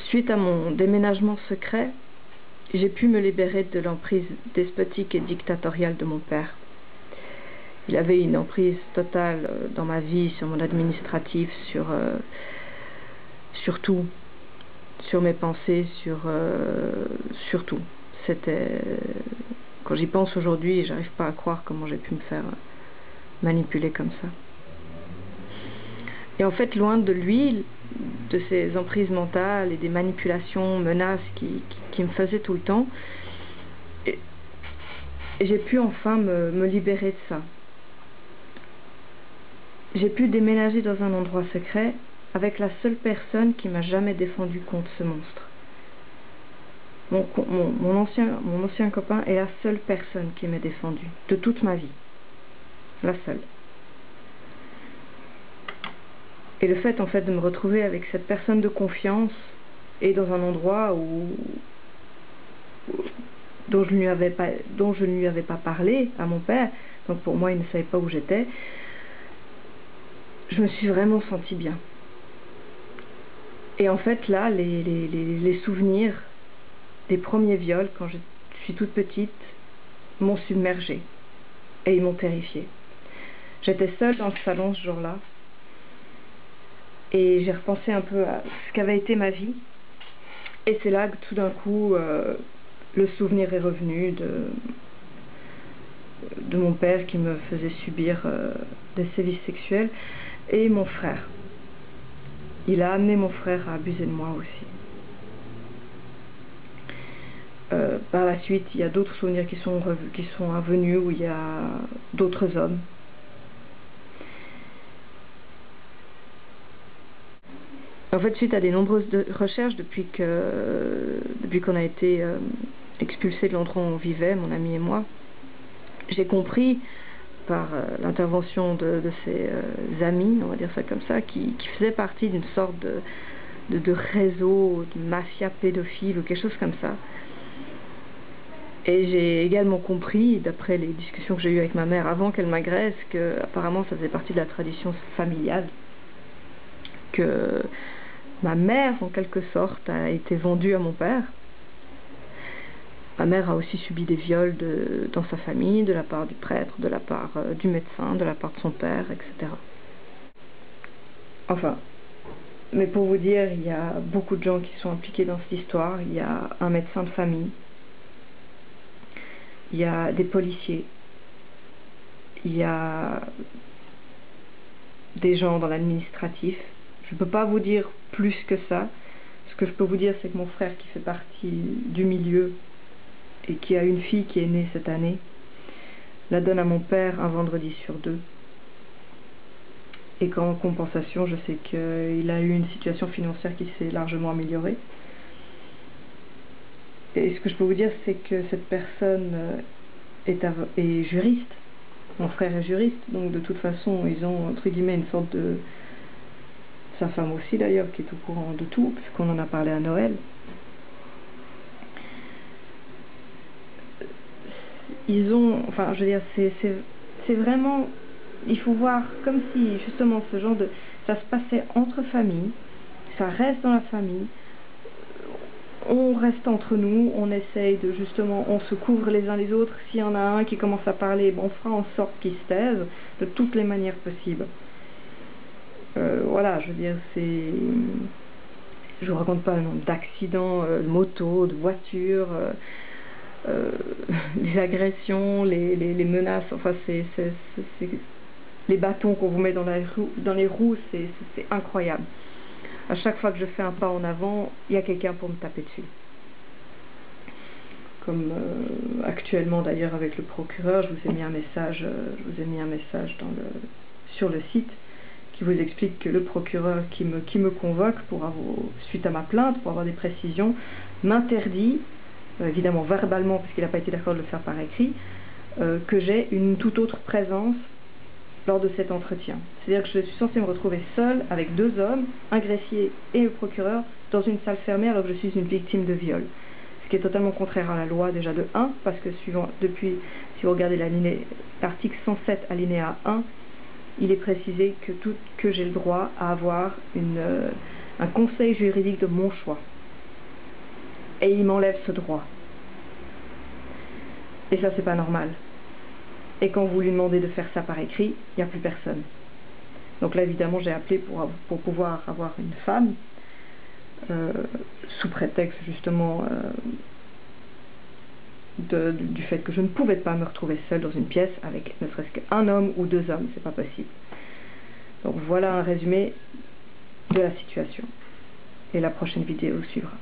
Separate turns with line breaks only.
Suite à mon déménagement secret, j'ai pu me libérer de l'emprise despotique et dictatoriale de mon père. Il avait une emprise totale dans ma vie, sur mon administratif, sur tout, sur mes pensées, sur tout. C'était... Quand j'y pense aujourd'hui, j'arrive pas à croire comment j'ai pu me faire manipuler comme ça. Et en fait, loin de lui, de ces emprises mentales et des manipulations, menaces qui me faisaient tout le temps, et j'ai pu enfin me libérer de ça. J'ai pu déménager dans un endroit secret avec la seule personne qui m'a jamais défendu contre ce monstre. Mon ancien copain est la seule personne qui m'a défendu de toute ma vie. La seule. Et le fait en fait de me retrouver avec cette personne de confiance et dans un endroit dont je ne lui avais pas parlé à mon père, donc pour moi il ne savait pas où j'étais, je me suis vraiment sentie bien. Et en fait là, les souvenirs des premiers viols quand je suis toute petite m'ont submergée et ils m'ont terrifiée. J'étais seule dans le salon ce jour-là et j'ai repensé un peu à ce qu'avait été ma vie, et c'est là que tout d'un coup le souvenir est revenu de mon père qui me faisait subir des sévices sexuels, et mon frère. Il a amené mon frère à abuser de moi aussi. Par la suite, il y a d'autres souvenirs qui sont revenus, où il y a d'autres hommes. En fait, suite à des nombreuses recherches depuis qu'on a été expulsés de l'endroit où on vivait, mon ami et moi, j'ai compris par l'intervention de ses amis, on va dire ça comme ça, qui faisaient partie d'une sorte de réseau, de mafia pédophile ou quelque chose comme ça. Et j'ai également compris, d'après les discussions que j'ai eues avec ma mère avant qu'elle m'agresse, que apparemment ça faisait partie de la tradition familiale, que ma mère, en quelque sorte, a été vendue à mon père. Ma mère a aussi subi des viols dans sa famille, de la part du prêtre, de la part du médecin, de la part de son père, etc. Enfin, mais pour vous dire, il y a beaucoup de gens qui sont impliqués dans cette histoire. Il y a un médecin de famille, il y a des policiers, il y a des gens dans l'administratif. Je ne peux pas vous dire plus que ça. Ce que je peux vous dire, c'est que mon frère, qui fait partie du milieu et qui a une fille qui est née cette année, la donne à mon père un vendredi sur 2. Et qu'en compensation, je sais qu'il a eu une situation financière qui s'est largement améliorée. Et ce que je peux vous dire, c'est que cette personne est juriste. Mon frère est juriste, donc de toute façon, ils ont, entre guillemets, une sorte de... Sa femme aussi, d'ailleurs, qui est au courant de tout, puisqu'on en a parlé à Noël. Ils ont... Enfin, je veux dire, c'est vraiment... Il faut voir comme si, justement, ce genre de... Ça se passait entre familles, ça reste dans la famille, on reste entre nous, on essaye de, justement, on se couvre les uns les autres. S'il y en a un qui commence à parler, bon, on fera en sorte qu'il se taise, de toutes les manières possibles. Voilà, je veux dire, c'est... Je vous raconte pas le nombre d'accidents, de motos, de voitures, les agressions, les menaces, enfin, c'est les bâtons qu'on vous met dans les roues, c'est incroyable. À chaque fois que je fais un pas en avant, il y a quelqu'un pour me taper dessus. Comme actuellement d'ailleurs avec le procureur, je vous ai mis un message, sur le site qui vous explique que le procureur qui me convoque suite à ma plainte, pour avoir des précisions, m'interdit, évidemment verbalement parce qu'il n'a pas été d'accord de le faire par écrit, que j'ai une toute autre présence lors de cet entretien. C'est-à-dire que je suis censée me retrouver seule avec 2 hommes, un greffier et le procureur, dans une salle fermée alors que je suis une victime de viol. Ce qui est totalement contraire à la loi déjà de 1, parce que si vous regardez l'article 107 alinéa 1, il est précisé que j'ai le droit à avoir un conseil juridique de mon choix. et il m'enlève ce droit. Et ça, c'est pas normal. Et quand vous lui demandez de faire ça par écrit, il n'y a plus personne. Donc là, évidemment, j'ai appelé pour pouvoir avoir une femme, sous prétexte justement du fait que je ne pouvais pas me retrouver seule dans une pièce avec ne serait-ce qu'un homme ou 2 hommes, c'est pas possible. Donc voilà un résumé de la situation. Et la prochaine vidéo suivra.